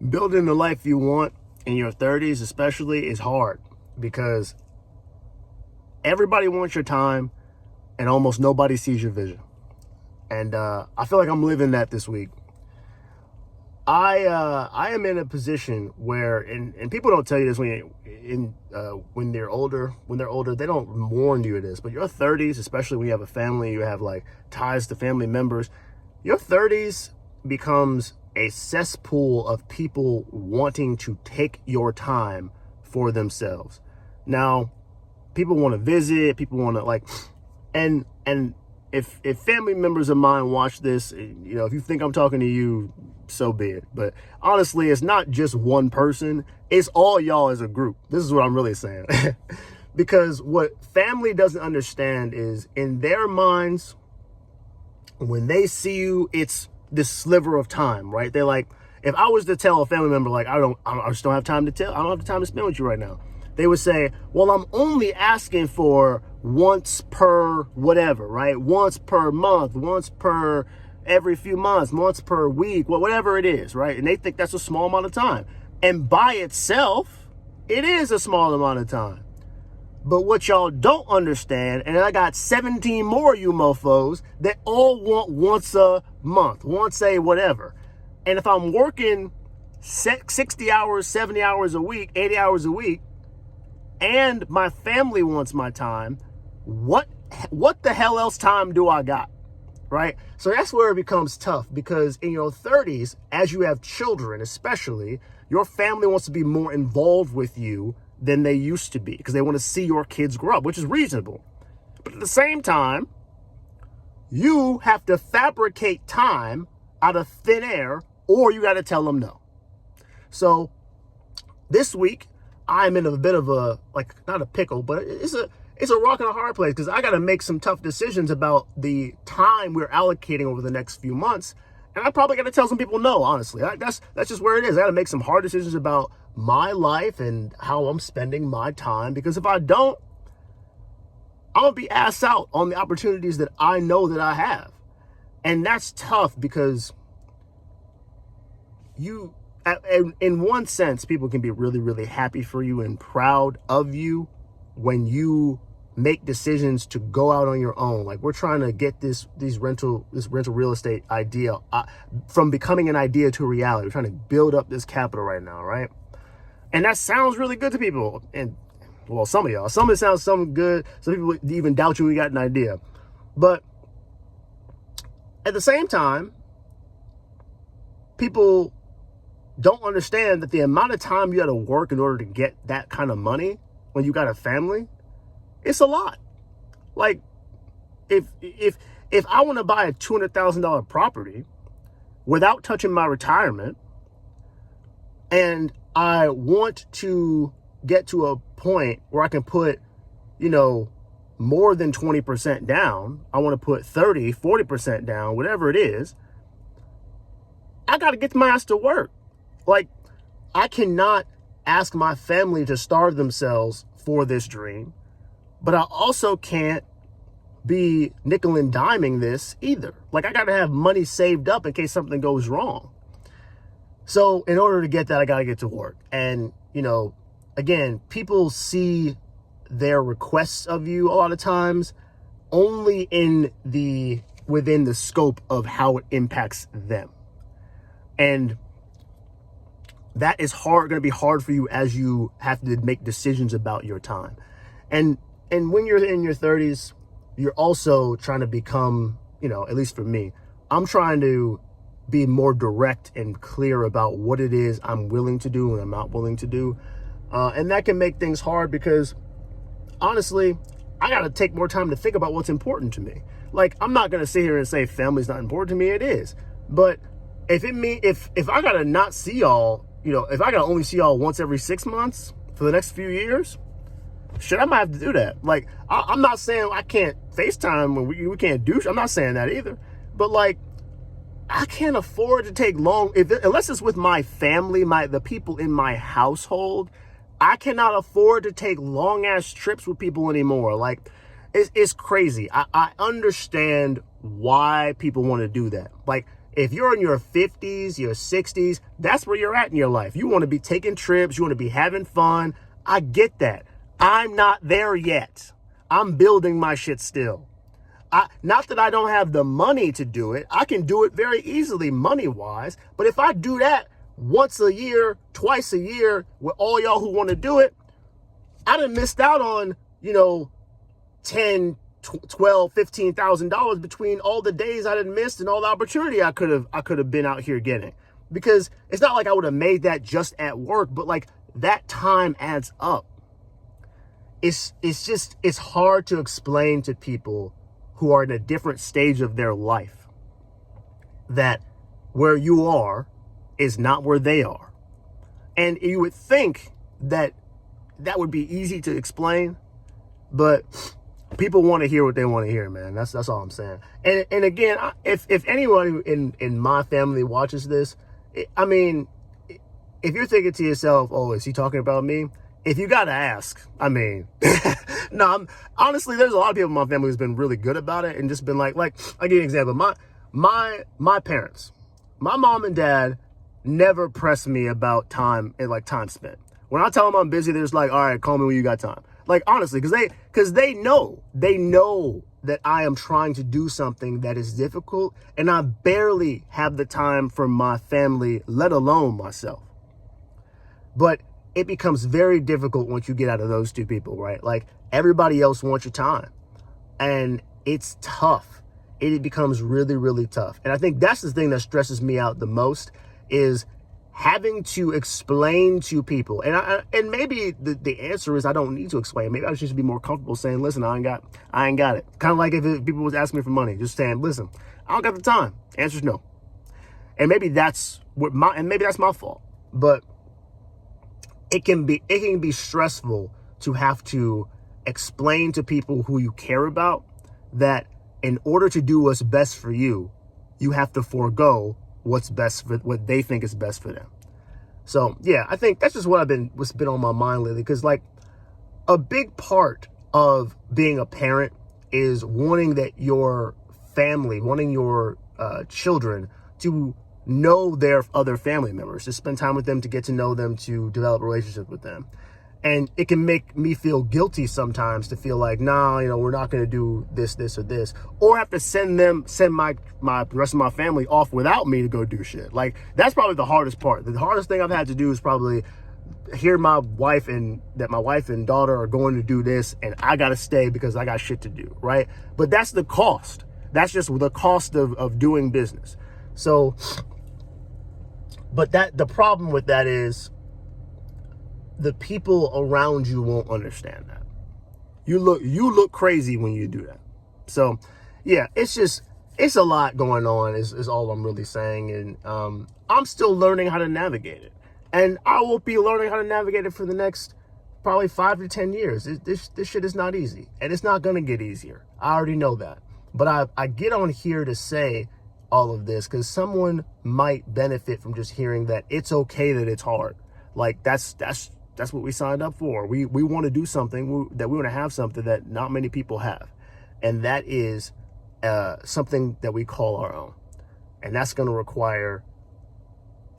Building the life you want in your 30s especially is hard because everybody wants your time and almost nobody sees your vision. And I feel like I'm living that this week. I am in a position where, and people don't tell you this when they're older, they don't warn you of this, but your 30s, especially when you have a family, you have like ties to family members, your 30s becomes a cesspool of people wanting to take your time for themselves. Now, people want to visit, people want to and if family members of mine watch this, if you think I'm talking to you, so be it. But honestly, it's not just one person, it's all y'all as a group. This is what I'm really saying. Because what family doesn't understand is, in their minds, when they see you, it's this sliver of time, right? They're like, if I was to tell a family member, like, I just don't have time to tell, I don't have the time to spend with you right now, they would say, well, I'm only asking for once per whatever, right? Once per month, once per every few months, once per week, whatever it is, right? And they think that's a small amount of time. And by itself, it is a small amount of time. But what y'all don't understand, and I got 17 more you mofos that all want once a month, once a whatever. And if I'm working 60 hours, 70 hours a week, 80 hours a week, and my family wants my time, what the hell else time do I got, right? So that's where it becomes tough, because in your 30s, as you have children especially, your family wants to be more involved with you than they used to be, because they want to see your kids grow up, which is reasonable. But at the same time, you have to fabricate time out of thin air, or you got to tell them no. So this week, I'm in a bit of a, not a pickle, but it's a rock and a hard place, because I got to make some tough decisions about the time we're allocating over the next few months. And I probably got to tell some people no, honestly. That's just where it is. I got to make some hard decisions about my life and how I'm spending my time, because if I don't, I'm going to be ass out on the opportunities that I know that I have. And that's tough, because in one sense, people can be really, really happy for you and proud of you when you make decisions to go out on your own. Like, we're trying to get this rental real estate idea from becoming an idea to a reality. We're trying to build up this capital right now, right? And that sounds really good to people. And, well, some of y'all. Some of it sounds something good. Some people even doubt you when you got an idea. But at the same time, people don't understand that the amount of time you got to work in order to get that kind of money when you got a family, it's a lot. Like, if I want to buy a $200,000 property without touching my retirement, and I want to get to a point where I can put, more than 20% down, I want to put 30, 40% down, whatever it is, I got to get my ass to work. Like, I cannot ask my family to starve themselves for this dream, but I also can't be nickel and diming this either. Like, I got to have money saved up in case something goes wrong. So in order to get that, I got to get to work. And, again, people see their requests of you a lot of times only within the scope of how it impacts them. And that is going to be hard for you as you have to make decisions about your time. And when you're in your 30s, you're also trying to become, at least for me, I'm trying to be more direct and clear about what it is I'm willing to do and I'm not willing to do. And that can make things hard, because honestly, I got to take more time to think about what's important to me. Like, I'm not going to sit here and say family's not important to me. It is. But if I got to not see y'all, if I got to only see y'all once every 6 months for the next few years, shit, I might have to do that. Like, I'm not saying I can't FaceTime when we can't do. I'm not saying that either. But like, I can't afford to take long, unless it's with my family, the people in my household. I cannot afford to take long ass trips with people anymore. Like, it's crazy. I understand why people want to do that. Like, If you're in your 50s, your 60s, that's where you're at in your life. You want to be taking trips. You want to be having fun. I get that. I'm not there yet. I'm building my shit still. Not that I don't have the money to do it. I can do it very easily money-wise. But if I do that once a year, twice a year with all y'all who want to do it, I done missed out on, you know, $10, $12, $15,000 between all the days I done missed and all the opportunity I could have been out here getting. Because it's not like I would have made that just at work, but like that time adds up. It's hard to explain to people who are in a different stage of their life that where you are is not where they are. And you would think that that would be easy to explain, but people want to hear what they want to hear, man. That's all I'm saying. And again, if anyone in my family watches this, I mean, if you're thinking to yourself, oh, is he talking about me? If you got to ask, I mean, no, honestly, there's a lot of people in my family who's been really good about it and just been like, I'll give you an example. My parents, my mom and dad never press me about time and like time spent. When I tell them I'm busy, they're just like, all right, call me when you got time. Like, honestly, because they know that I am trying to do something that is difficult and I barely have the time for my family, let alone myself. But it becomes very difficult once you get out of those two people, right? Like everybody else wants your time and it's tough. It becomes really, really tough. And I think that's the thing that stresses me out the most is having to explain to people. And maybe the answer is I don't need to explain. Maybe I should just be more comfortable saying, listen, I ain't got it. Kind of like if people was asking me for money, just saying, listen, I don't got the time. Answer's no. And maybe that's my fault. But it can be stressful to have to explain to people who you care about that in order to do what's best for you, you have to forego what's best for what they think is best for them. So yeah, I think that's just what's been on my mind lately. Because like a big part of being a parent is wanting that your family, wanting your children to know their other family members, to spend time with them, to get to know them, to develop relationships with them. And it can make me feel guilty sometimes to feel like, nah, you know, we're not going to do this, or this, or have to send my rest of my family off without me to go do shit. Like that's probably the hardest part. The hardest thing I've had to do is probably hear my wife and daughter are going to do this and I got to stay because I got shit to do. Right. But that's the cost. That's just the cost of doing business. So, but the problem with that is the people around you won't understand that. You look crazy when you do that. So yeah, it's a lot going on is all I'm really saying. And I'm still learning how to navigate it. And I will be learning how to navigate it for the next probably 5 to 10 years. This shit is not easy. And it's not going to get easier. I already know that. But I get on here to say all of this because someone might benefit from just hearing that it's okay that it's hard. Like that's what we signed up for. We want to do something, that we want to have something that not many people have. And that is something that we call our own. And that's going to require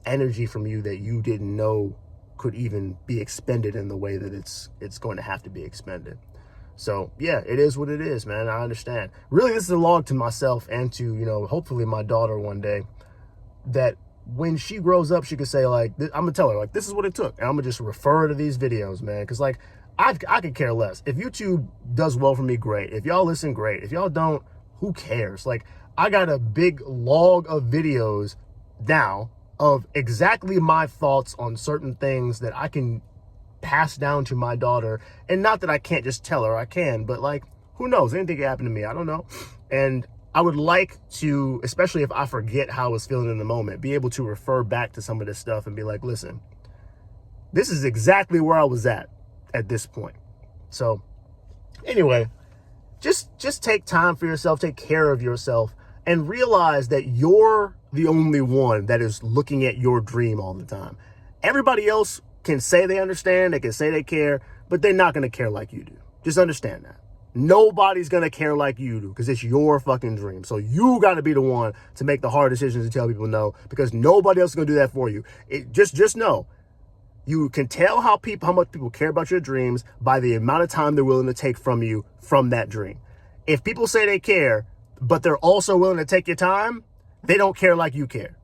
energy from you that you didn't know could even be expended in the way that it's going to have to be expended. So yeah, it is what it is, man. I understand. Really, this is a log to myself and to, you know, hopefully my daughter one day, that when she grows up, she could say like, I'm gonna tell her like, this is what it took. And I'm gonna just refer her to these videos, man. Cause like, I could care less. If YouTube does well for me, great. If y'all listen, great. If y'all don't, who cares? Like, I got a big log of videos now of exactly my thoughts on certain things that I can pass down to my daughter. And not that I can't just tell her, I can, but like, who knows? Anything could happen to me. I don't know. And I would like to, especially if I forget how I was feeling in the moment, be able to refer back to some of this stuff and be like, listen, this is exactly where I was at this point. So anyway, just take time for yourself, take care of yourself, and realize that you're the only one that is looking at your dream all the time. Everybody else can say they understand, they can say they care, but they're not going to care like you do. Just understand that. Nobody's going to care like you do because it's your fucking dream. So you got to be the one to make the hard decisions and tell people no, because nobody else is going to do that for you. Just know, you can tell how much people care about your dreams by the amount of time they're willing to take from you from that dream. If people say they care, but they're also willing to take your time, they don't care like you care.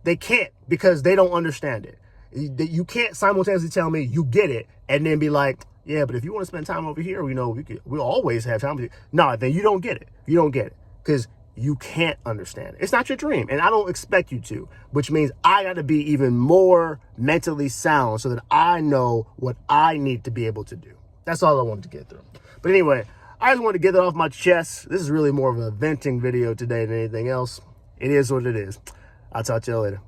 They can't, because they don't understand it. You can't simultaneously tell me you get it and then be like, yeah, but if you want to spend time over here, we'll always have time with you. No, then you don't get it. You don't get it because you can't understand it. It's not your dream, and I don't expect you to, which means I got to be even more mentally sound so that I know what I need to be able to do. That's all I wanted to get through. But anyway, I just wanted to get that off my chest. This is really more of a venting video today than anything else. It is what it is. I'll talk to you later.